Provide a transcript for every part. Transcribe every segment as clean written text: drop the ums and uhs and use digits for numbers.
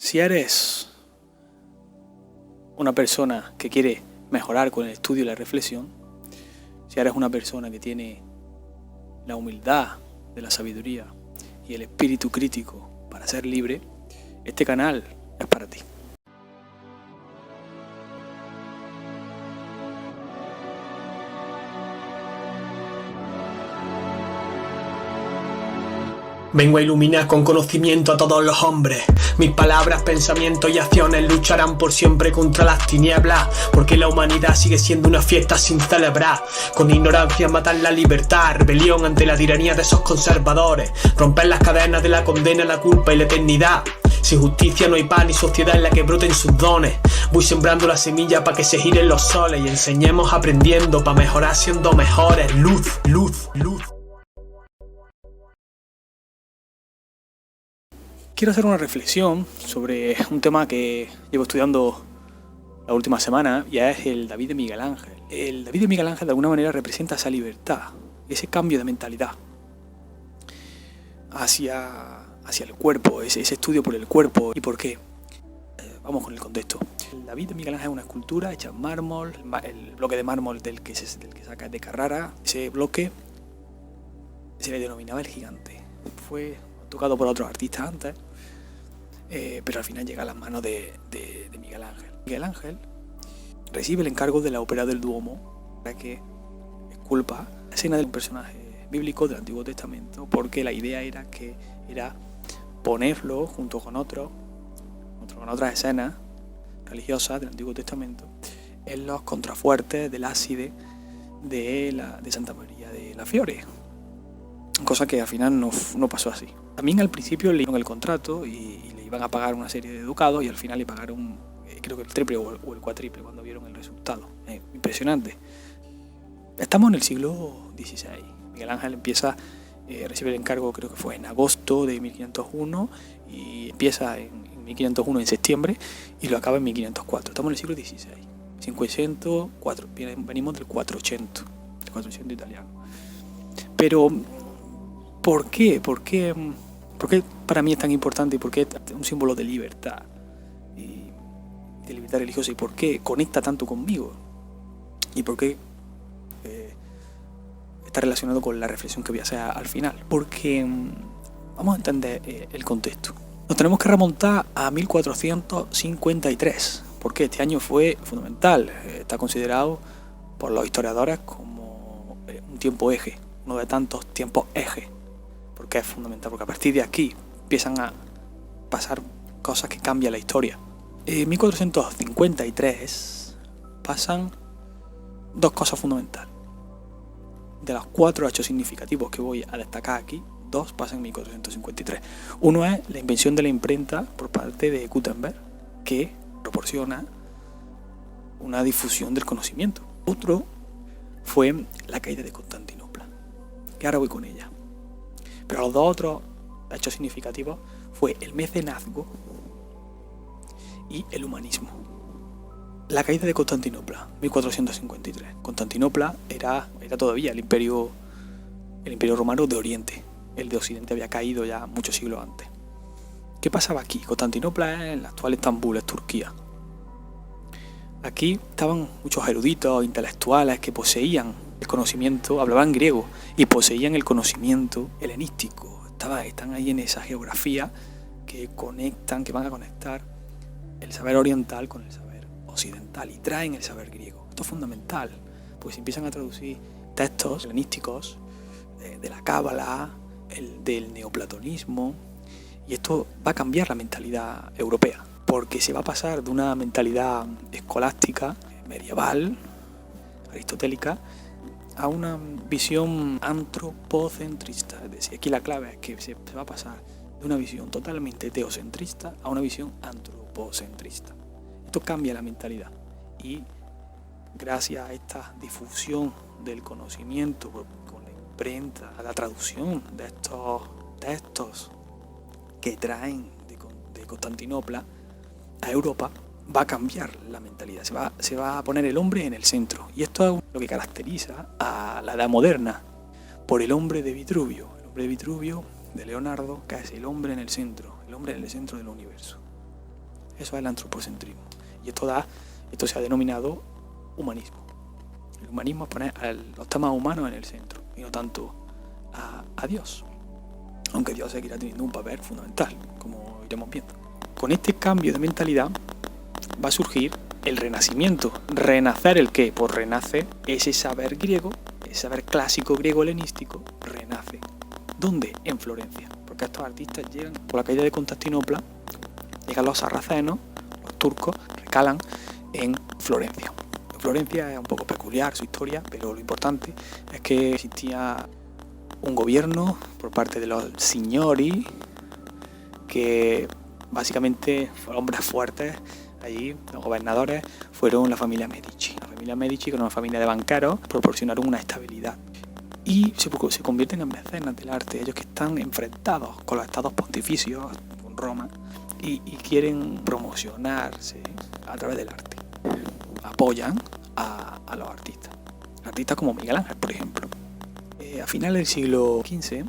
Si eres una persona que quiere mejorar con el estudio y la reflexión, si eres una persona que tiene la humildad de la sabiduría y el espíritu crítico para ser libre, este canal es para ti. Vengo a iluminar con conocimiento a todos los hombres. Mis palabras, pensamientos y acciones lucharán por siempre contra las tinieblas, porque la humanidad sigue siendo una fiesta sin celebrar. Con ignorancia matan la libertad, rebelión ante la tiranía de esos conservadores, romper las cadenas de la condena, la culpa y la eternidad. Sin justicia no hay paz ni sociedad en la que broten sus dones. Voy sembrando la semilla para que se giren los soles y enseñemos aprendiendo para mejorar siendo mejores. Luz, luz, luz. Quiero hacer una reflexión sobre un tema que llevo estudiando la última semana, y es el David de Miguel Ángel. El David de Miguel Ángel de alguna manera representa esa libertad, ese cambio de mentalidad hacia el cuerpo, ese estudio por el cuerpo. ¿Y por qué? Vamos con el contexto. El David de Miguel Ángel es una escultura hecha en mármol, el bloque de mármol del que saca de Carrara. Ese bloque se le denominaba el gigante. Fue tocado por otros artistas antes, pero al final llega a las manos de Miguel Ángel. Miguel Ángel recibe el encargo de la ópera del Duomo para que esculpa la escena del personaje bíblico del Antiguo Testamento, porque la idea era ponerlo junto con otras escenas religiosas del Antiguo Testamento en los contrafuertes del ábside de Santa María de la Fiore, cosa que al final no pasó así. También al principio le dieron el contrato y le iban a pagar una serie de ducados, y al final le pagaron creo que el triple o el cuatriple cuando vieron el resultado. Impresionante. Estamos en el siglo XVI. Miguel Ángel recibe el encargo, creo que fue en agosto de 1501, y empieza en 1501 en septiembre y lo acaba en 1504. Estamos en el siglo XVI. 504. Venimos del 400 italiano. Pero ¿por qué? ¿Por qué para mí es tan importante y por qué es un símbolo de libertad y de libertad religiosa, y por qué conecta tanto conmigo y por qué está relacionado con la reflexión que voy a hacer al final? Porque vamos a entender el contexto. Nos tenemos que remontar a 1453, porque este año fue fundamental. Está considerado por los historiadores como un tiempo eje, uno de tantos tiempos eje. Porque es fundamental, porque a partir de aquí empiezan a pasar cosas que cambian la historia. En 1453 pasan dos cosas fundamentales. De los 4 hechos significativos que voy a destacar aquí, 2 pasan en 1453. Uno es la invención de la imprenta por parte de Gutenberg, que proporciona una difusión del conocimiento. Otro fue la caída de Constantinopla, que ahora voy con ella. Pero los dos otros hechos significativos fue el mecenazgo y el humanismo. La caída de Constantinopla, 1453. Constantinopla era todavía el imperio romano de Oriente. El de Occidente había caído ya muchos siglos antes. ¿Qué pasaba aquí? Constantinopla es el actual Estambul, es Turquía. Aquí estaban muchos eruditos, intelectuales que poseían el conocimiento, hablaban griego y poseían el conocimiento helenístico. Están ahí en esa geografía que van a conectar el saber oriental con el saber occidental, y traen el saber griego. Esto es fundamental, pues empiezan a traducir textos helenísticos de la cábala, del neoplatonismo, y esto va a cambiar la mentalidad europea, porque se va a pasar de una mentalidad escolástica, medieval, aristotélica, a una visión antropocentrista. Es decir, aquí la clave es que se va a pasar de una visión totalmente teocentrista a una visión antropocentrista. Esto cambia la mentalidad, y gracias a esta difusión del conocimiento con la imprenta, a la traducción de estos textos que traen de Constantinopla a Europa, va a cambiar la mentalidad, se va a poner el hombre en el centro. Y esto es lo que caracteriza a la edad moderna, por el hombre de Vitruvio. El hombre de Vitruvio, de Leonardo, que es el hombre en el centro del universo. Eso es el antropocentrismo. Y esto se ha denominado humanismo. El humanismo es poner los temas humanos en el centro y no tanto a Dios. Aunque Dios seguirá teniendo un papel fundamental, como iremos viendo. Con este cambio de mentalidad va a surgir el renacimiento. ¿Renacer el qué? Pues renace ese saber griego, ese saber clásico griego helenístico, renace. ¿Dónde? En Florencia. Porque estos artistas llegan por la caída de Constantinopla, llegan los sarracenos, los turcos, recalan en Florencia. Florencia es un poco peculiar su historia, pero lo importante es que existía un gobierno por parte de los signori, que básicamente fueron hombres fuertes. Allí los gobernadores fueron la familia Medici. La familia Medici, que era una familia de banqueros, proporcionaron una estabilidad. Y se convierten en mecenas del arte, ellos que están enfrentados con los estados pontificios, con Roma, y quieren promocionarse a través del arte. Apoyan a los artistas. Artistas como Miguel Ángel, por ejemplo. A finales del siglo XV,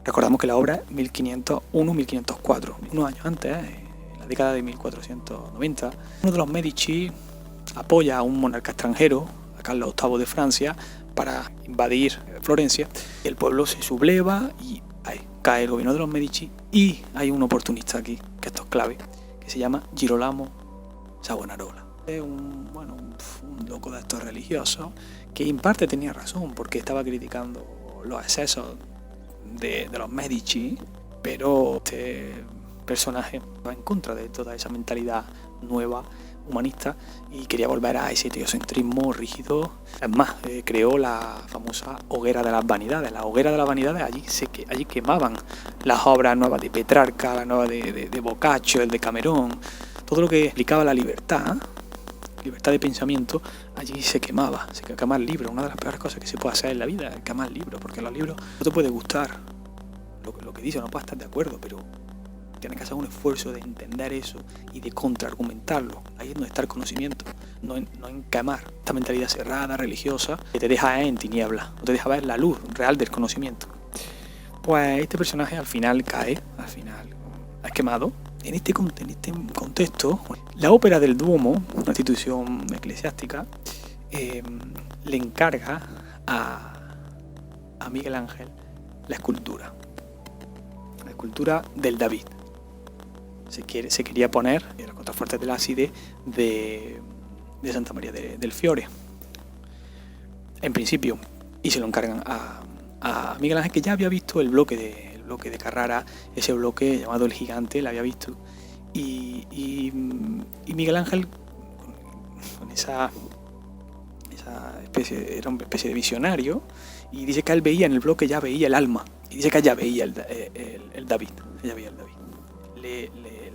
recordamos que la obra es 1501-1504, unos años antes, en la década de 1490, uno de los Medici apoya a un monarca extranjero, a Carlos VIII de Francia, para invadir Florencia. El pueblo se subleva y ahí cae el gobierno de los Medici, y hay un oportunista aquí, que esto es clave, que se llama Girolamo Savonarola. Es un loco de estos religiosos que en parte tenía razón, porque estaba criticando los excesos de los Medici, pero este personaje va en contra de toda esa mentalidad nueva, humanista, y quería volver a ese teocentrismo rígido. Es más, creó la famosa hoguera de las vanidades. La hoguera de las vanidades, allí quemaban las obras nuevas de Petrarca, las nuevas de Boccaccio, el de Camerón, todo lo que explicaba la libertad de pensamiento. Allí se quemaba libros. Una de las peores cosas que se puede hacer en la vida es quemar libros, porque los libros no te puede gustar lo que dice, no puedes estar de acuerdo, pero tienes que hacer un esfuerzo de entender eso y de contraargumentarlo. Ahí es donde está el conocimiento, no en quemar esta mentalidad cerrada, religiosa, que te deja en tinieblas, no te deja ver la luz real del conocimiento. Pues este personaje al final es quemado. En este contexto, la Ópera del Duomo, una institución eclesiástica, le encarga a Miguel Ángel la escultura del David. Se quería poner la contrafuerte del ábside de Santa María del Fiore, en principio, y se lo encargan a Miguel Ángel, que ya había visto el bloque de Carrara, ese bloque llamado El Gigante, lo había visto, y Miguel Ángel, con esa especie, era una especie de visionario, y dice que él veía en el bloque, ya veía el alma, y dice que ella veía el David, le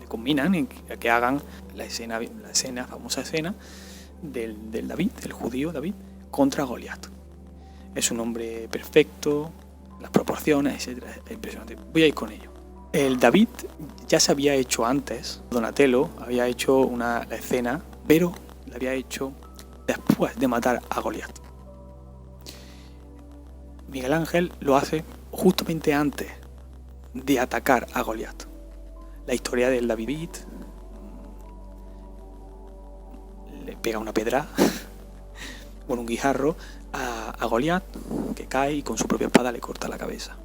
combinan en que hagan la famosa escena del David, el judío David, contra Goliat. Es un hombre perfecto, las proporciones, etc. Es impresionante. Voy a ir con ello. El David ya se había hecho antes. Donatello había hecho la escena, pero la había hecho después de matar a Goliat. Miguel Ángel lo hace justamente antes de atacar a Goliat. La historia del David le pega una pedra con un guijarro a Goliat, que cae y con su propia espada le corta la cabeza.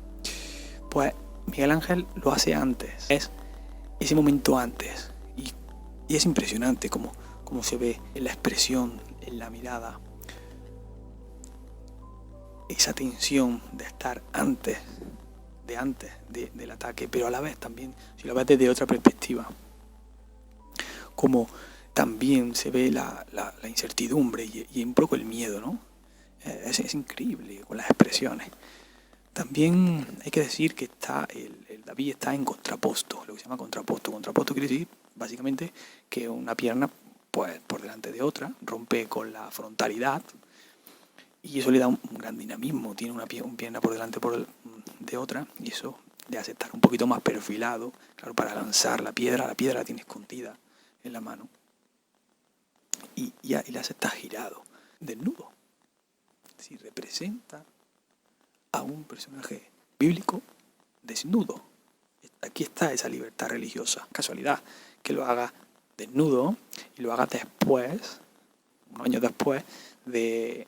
Pues Miguel Ángel lo hace antes, es ese momento antes, y es impresionante cómo se ve en la expresión, en la mirada, esa tensión de estar antes del ataque, pero a la vez también, si lo ves desde otra perspectiva, como también se ve la incertidumbre y un poco el miedo, ¿no? Es increíble con las expresiones. También hay que decir que el David está en contraposto, lo que se llama contraposto. Contraposto quiere decir básicamente que una pierna, pues, por delante de otra, rompe con la frontalidad, y eso le da un gran dinamismo. Tiene una pierna por delante de otra, y eso le hace estar un poquito más perfilado, claro, para lanzar la piedra la tiene escondida en la mano, y le hace estar girado, desnudo. Si representa a un personaje bíblico desnudo. Aquí está esa libertad religiosa. Casualidad que que lo haga desnudo y lo haga después, unos años después, de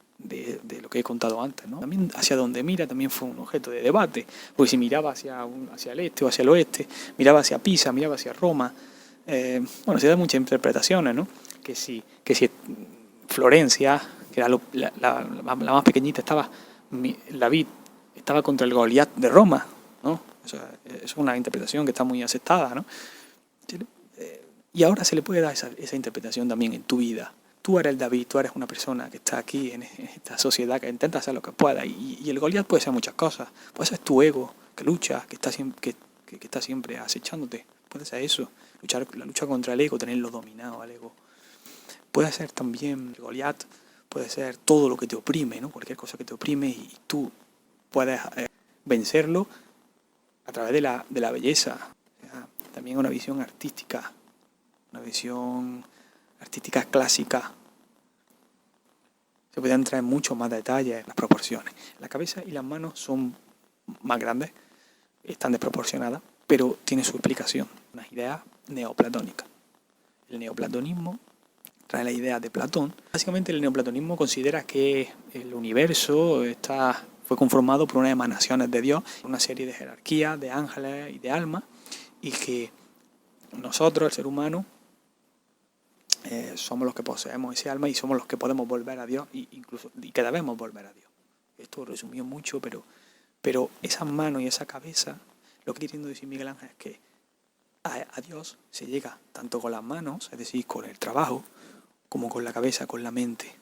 lo que he contado antes, ¿no? También hacia donde mira también fue un objeto de debate, porque si miraba hacia el este o hacia el oeste, miraba hacia Pisa, miraba hacia Roma, bueno, se dan muchas interpretaciones, ¿no? Que si Florencia, que era la más pequeñita, David estaba contra el Goliat de Roma, ¿no? O sea, es una interpretación que está muy aceptada, ¿no? Y ahora se le puede dar esa interpretación también en tu vida. Tú eres el David, tú eres una persona que está aquí en esta sociedad que intenta hacer lo que pueda. Y el Goliat puede ser muchas cosas. Puede ser tu ego, que lucha, que está siempre acechándote. Puede ser eso, la lucha contra el ego, tenerlo dominado al ego. Puede ser también el Goliat, puede ser todo lo que te oprime, ¿no? Cualquier cosa que te oprime y tú puedes vencerlo a través de la belleza. O sea, también una visión artística, clásica. Se puede entrar en mucho más detalle en las proporciones. La cabeza y las manos son más grandes, están desproporcionadas, pero tiene su explicación, unas ideas neoplatónicas. El neoplatonismo trae la idea de Platón. Básicamente el neoplatonismo considera que el universo fue conformado por unas emanaciones de Dios, una serie de jerarquías, de ángeles y de almas, y que nosotros, el ser humano, somos los que poseemos ese alma y somos los que podemos volver a Dios y que debemos volver a Dios. Esto resumió mucho, pero esas manos y esa cabeza, lo que quiere decir Miguel Ángel es que a Dios se llega tanto con las manos, es decir, con el trabajo, como con la cabeza, con la mente.